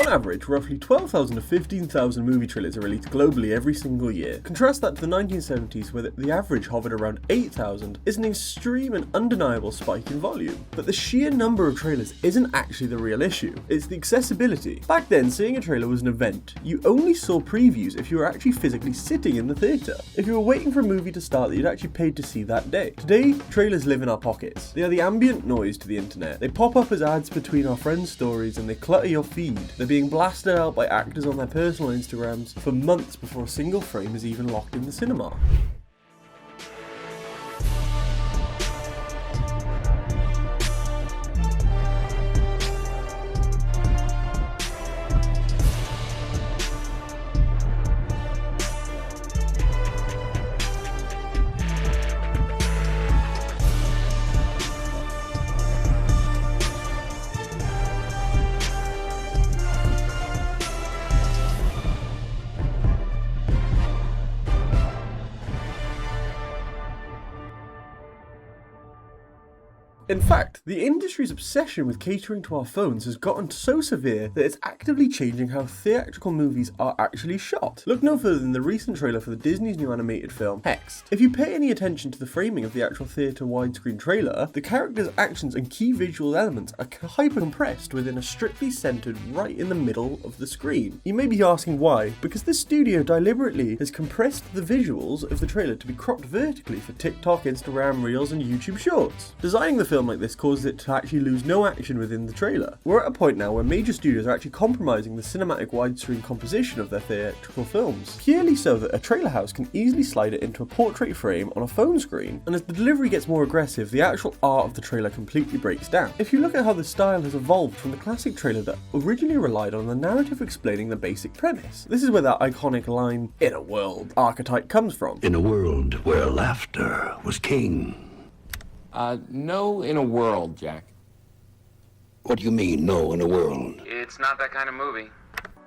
average, roughly 12,000 to 15,000 movie trailers are released globally every single year. Contrast that to the 1970s, where the average hovered around 8,000, is an extreme and undeniable spike in volume. But the sheer number of trailers isn't actually the real issue, it's the accessibility. Back then, seeing a trailer was an event. You only saw previews if you were actually physically sitting in the theatre, if you were waiting for a movie to start that you'd actually paid to see that day. Today, trailers live in our pockets. They are the ambient noise to the internet. They pop up as ads between our friends' stories and they clutter your feed. They're being blasted out by actors on their personal Instagrams for months before a single frame is even locked in the cinema. In fact, the industry's obsession with catering to our phones has gotten so severe that it's actively changing how theatrical movies are actually shot. Look no further than the recent trailer for the Disney's new animated film, Hexed. If you pay any attention to the framing of the actual theatre widescreen trailer, the characters' actions and key visual elements are hyper-compressed within a strictly centered right in the middle of the screen. You may be asking why, because the studio deliberately has compressed the visuals of the trailer to be cropped vertically for TikTok, Instagram Reels and YouTube Shorts. Designing the film like this causes it to actually lose no action within the trailer. We're at a point now where major studios are actually compromising the cinematic widescreen composition of their theatrical films, purely so that a trailer house can easily slide it into a portrait frame on a phone screen, and as the delivery gets more aggressive, the actual art of the trailer completely breaks down. If you look at how the style has evolved from the classic trailer that originally relied on the narrative explaining the basic premise, this is where that iconic line, "in a world" archetype comes from. In a world where laughter was king. No in a world, Jack. What do you mean, no in a world? It's not that kind of movie.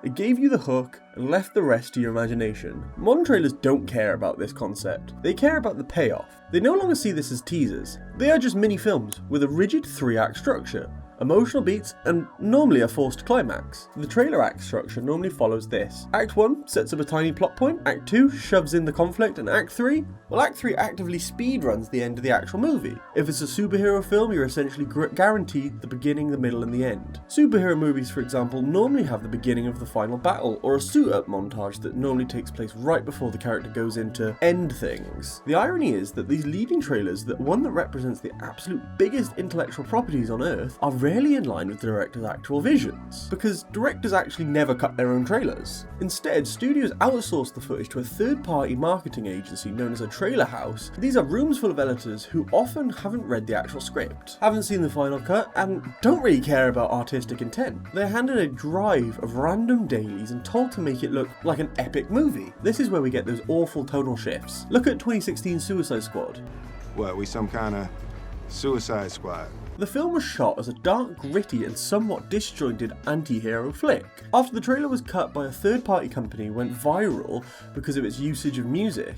It gave you the hook and left the rest to your imagination. Modern trailers don't care about this concept. They care about the payoff. They no longer see this as teasers. They are just mini films with a rigid 3-act structure, emotional beats, and normally a forced climax. The trailer act structure normally follows this. Act 1 sets up a tiny plot point, Act 2 shoves in the conflict, and Act 3? Well, Act 3 actively speedruns the end of the actual movie. If it's a superhero film, you're essentially guaranteed the beginning, the middle, and the end. Superhero movies, for example, normally have the beginning of the final battle, or a suit-up montage that normally takes place right before the character goes in to end things. The irony is that these leading trailers, the one that represents the absolute biggest intellectual properties on Earth, are rarely in line with the director's actual visions, because directors actually never cut their own trailers. Instead, studios outsource the footage to a third-party marketing agency known as a trailer house. These are rooms full of editors who often haven't read the actual script, haven't seen the final cut, and don't really care about artistic intent. They're handed a drive of random dailies and told to make it look like an epic movie. This is where we get those awful tonal shifts. Look at 2016 Suicide Squad. What, we some kind of Suicide Squad? The film was shot as a dark, gritty and somewhat disjointed anti-hero flick. After the trailer was cut by a third-party company and went viral because of its usage of music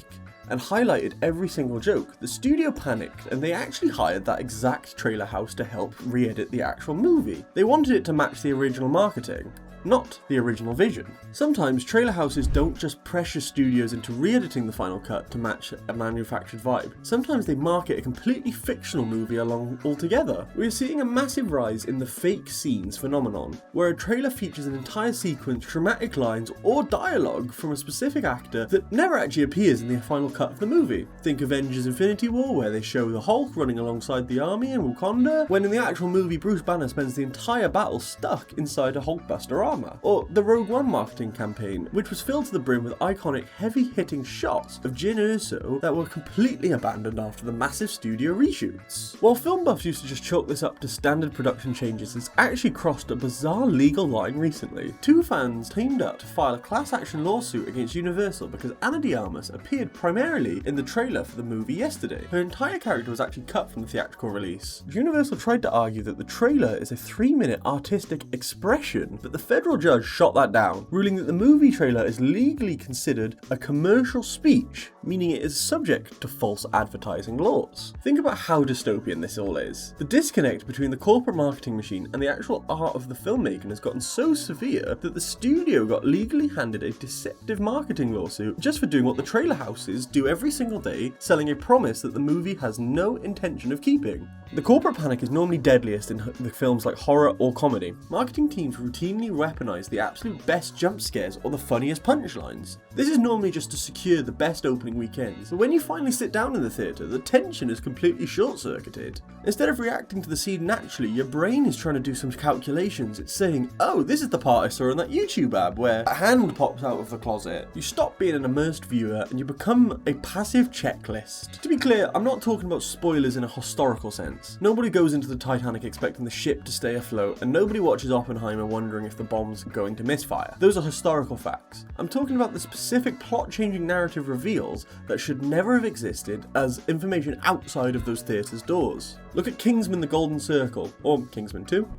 and highlighted every single joke, the studio panicked and they actually hired that exact trailer house to help re-edit the actual movie. They wanted it to match the original marketing, not the original vision. Sometimes trailer houses don't just pressure studios into re-editing the final cut to match a manufactured vibe. Sometimes they market a completely fictional movie along altogether. We're seeing a massive rise in the fake scenes phenomenon, where a trailer features an entire sequence, dramatic lines, or dialogue from a specific actor that never actually appears in the final cut of the movie. Think Avengers Infinity War, where they show the Hulk running alongside the army in Wakanda, when in the actual movie Bruce Banner spends the entire battle stuck inside a Hulkbuster armor. Or the Rogue One marketing campaign, which was filled to the brim with iconic heavy-hitting shots of Jyn Erso that were completely abandoned after the massive studio reshoots. While film buffs used to just chalk this up to standard production changes, it's actually crossed a bizarre legal line recently. Two fans teamed up to file a class action lawsuit against Universal because Ana de Armas appeared primarily in the trailer for the movie yesterday. Her entire character was actually cut from the theatrical release. Universal tried to argue that the trailer is a 3-minute artistic expression, but the federal federal judge shot that down, ruling that the movie trailer is legally considered a commercial speech, meaning it is subject to false advertising laws. Think about how dystopian this all is. The disconnect between the corporate marketing machine and the actual art of the filmmaking has gotten so severe that the studio got legally handed a deceptive marketing lawsuit just for doing what the trailer houses do every single day, selling a promise that the movie has no intention of keeping. The corporate panic is normally deadliest in the films like horror or comedy. Marketing teams routinely weaponize the absolute best jump scares or the funniest punchlines. This is normally just to secure the best opening weekends, but when you finally sit down in the theatre, the tension is completely short-circuited. Instead of reacting to the scene naturally, your brain is trying to do some calculations. It's saying, oh, this is the part I saw in that YouTube ad where a hand pops out of the closet. You stop being an immersed viewer and you become a passive checklist. To be clear, I'm not talking about spoilers in a historical sense. Nobody goes into the Titanic expecting the ship to stay afloat, and nobody watches Oppenheimer wondering if the bomb's going to misfire. Those are historical facts. I'm talking about the specific plot-changing narrative reveals that should never have existed as information outside of those theatres' doors. Look at Kingsman: The Golden Circle, or Kingsman 2.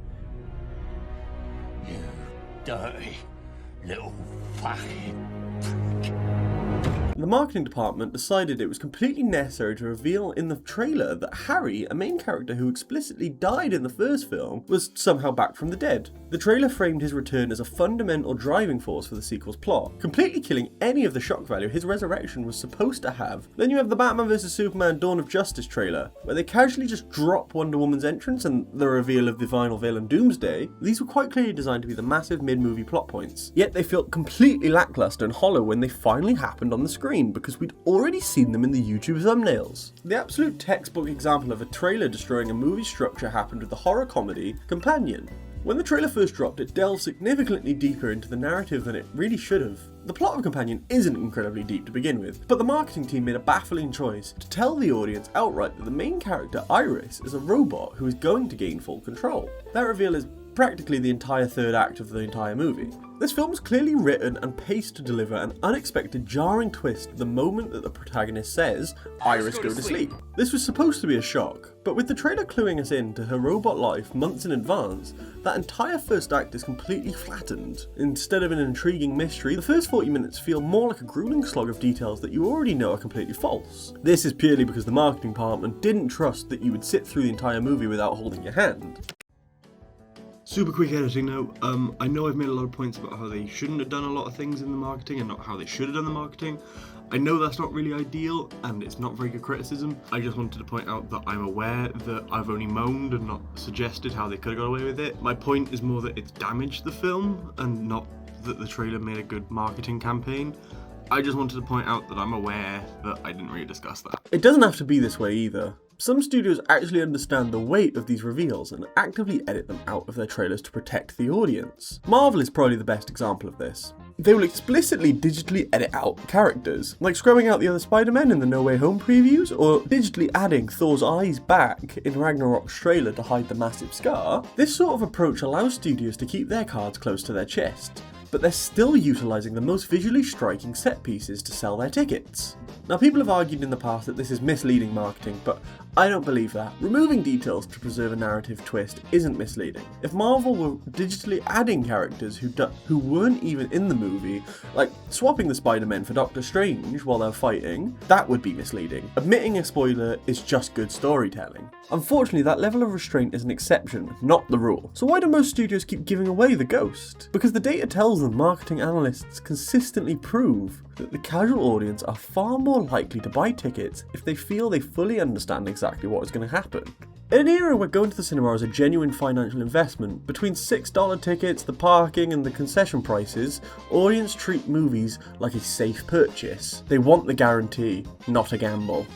You dirty little fucking... The marketing department decided it was completely necessary to reveal in the trailer that Harry, a main character who explicitly died in the first film, was somehow back from the dead. The trailer framed his return as a fundamental driving force for the sequel's plot, completely killing any of the shock value his resurrection was supposed to have. Then you have the Batman vs Superman Dawn of Justice trailer, where they casually just drop Wonder Woman's entrance and the reveal of the final villain Doomsday. These were quite clearly designed to be the massive mid-movie plot points, yet they felt completely lackluster and hollow when they finally happened on the screen, because we'd already seen them in the YouTube thumbnails. The absolute textbook example of a trailer destroying a movie structure happened with the horror comedy Companion. When the trailer first dropped, it delved significantly deeper into the narrative than it really should have. The plot of Companion isn't incredibly deep to begin with, but the marketing team made a baffling choice to tell the audience outright that the main character, Iris, is a robot who is going to gain full control. That reveal is practically the entire third act of the entire movie. This film was clearly written and paced to deliver an unexpected, jarring twist the moment that the protagonist says, "Iris, go to sleep." This was supposed to be a shock, but with the trailer cluing us in to her robot life months in advance, that entire first act is completely flattened. Instead of an intriguing mystery, the first 40 minutes feel more like a grueling slog of details that you already know are completely false. This is purely because the marketing department didn't trust that you would sit through the entire movie without holding your hand. Super quick editing note, I know I've made a lot of points about how they shouldn't have done a lot of things in the marketing and not how they should have done the marketing. I know that's not really ideal and it's not very good criticism. I just wanted to point out that I'm aware that I've only moaned and not suggested how they could have got away with it. My point is more that it's damaged the film and not that the trailer made a good marketing campaign. I just wanted to point out that I'm aware that I didn't really discuss that. It doesn't have to be this way either. Some studios actually understand the weight of these reveals and actively edit them out of their trailers to protect the audience. Marvel is probably the best example of this. They will explicitly digitally edit out characters, like scrubbing out the other Spider-Men in the No Way Home previews, or digitally adding Thor's eyes back in Ragnarok's trailer to hide the massive scar. This sort of approach allows studios to keep their cards close to their chest, but they're still utilising the most visually striking set pieces to sell their tickets. Now, people have argued in the past that this is misleading marketing, but I don't believe that. Removing details to preserve a narrative twist isn't misleading. If Marvel were digitally adding characters who weren't even in the movie, like swapping the Spider-Men for Doctor Strange while they're fighting, that would be misleading. Admitting a spoiler is just good storytelling. Unfortunately, that level of restraint is an exception, not the rule. So why do most studios keep giving away the ghost? Because the data tells them marketing analysts consistently prove that the casual audience are far more likely to buy tickets if they feel they fully understand exactly what is going to happen. In an era where going to the cinema is a genuine financial investment, between $6 tickets, the parking and the concession prices, audience treat movies like a safe purchase. They want the guarantee, not a gamble.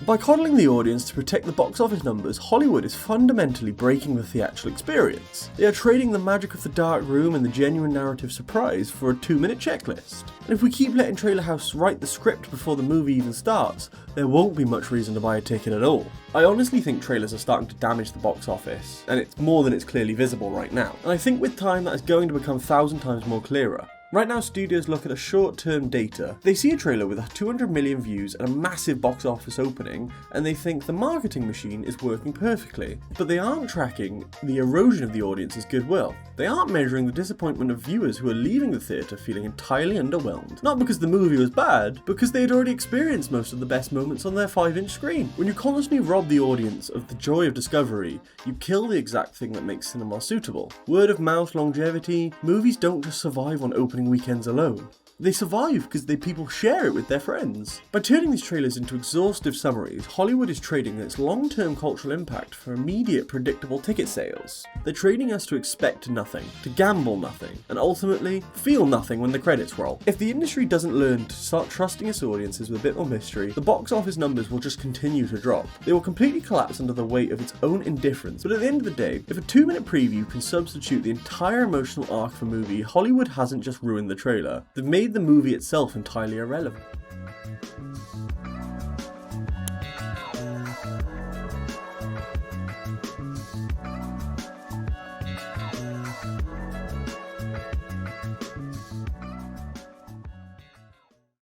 By coddling the audience to protect the box office numbers, Hollywood is fundamentally breaking the theatrical experience. They are trading the magic of the dark room and the genuine narrative surprise for a 2-minute checklist. And if we keep letting Trailer House write the script before the movie even starts, there won't be much reason to buy a ticket at all. I honestly think trailers are starting to damage the box office, and it's more than it's clearly visible right now. And I think with time that is going to become 1,000 times more clearer. Right now, studios look at a short-term data. They see a trailer with 200 million views and a massive box office opening, and they think the marketing machine is working perfectly. But they aren't tracking the erosion of the audience's goodwill. They aren't measuring the disappointment of viewers who are leaving the theatre feeling entirely underwhelmed. Not because the movie was bad, because they had already experienced most of the best moments on their 5-inch screen. When you constantly rob the audience of the joy of discovery, you kill the exact thing that makes cinema suitable. Word of mouth longevity, movies don't just survive on opening weekends alone. They survive because people share it with their friends. By turning these trailers into exhaustive summaries, Hollywood is trading its long-term cultural impact for immediate, predictable ticket sales. They're trading us to expect nothing, to gamble nothing, and ultimately, feel nothing when the credits roll. If the industry doesn't learn to start trusting its audiences with a bit more mystery, the box office numbers will just continue to drop. They will completely collapse under the weight of its own indifference, but at the end of the day, if a 2-minute preview can substitute the entire emotional arc of a movie, Hollywood hasn't just ruined the trailer. They've made the movie itself entirely irrelevant.